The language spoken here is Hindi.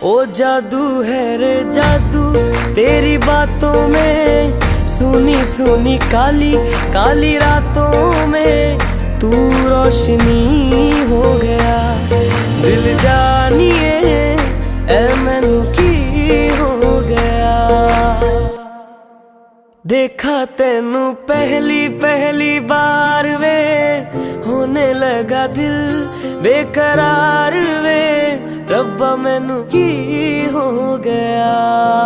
ओ जादू है रे जादू तेरी बातों में, सुनी सुनी काली काली रातों में तू रोशनी हो गया। दिल जानिए ए मैनू की हो गया। देखा तेनू पहली पहली बार वे, होने लगा दिल बेकरार वे। रब्बा मैनू की हो गया।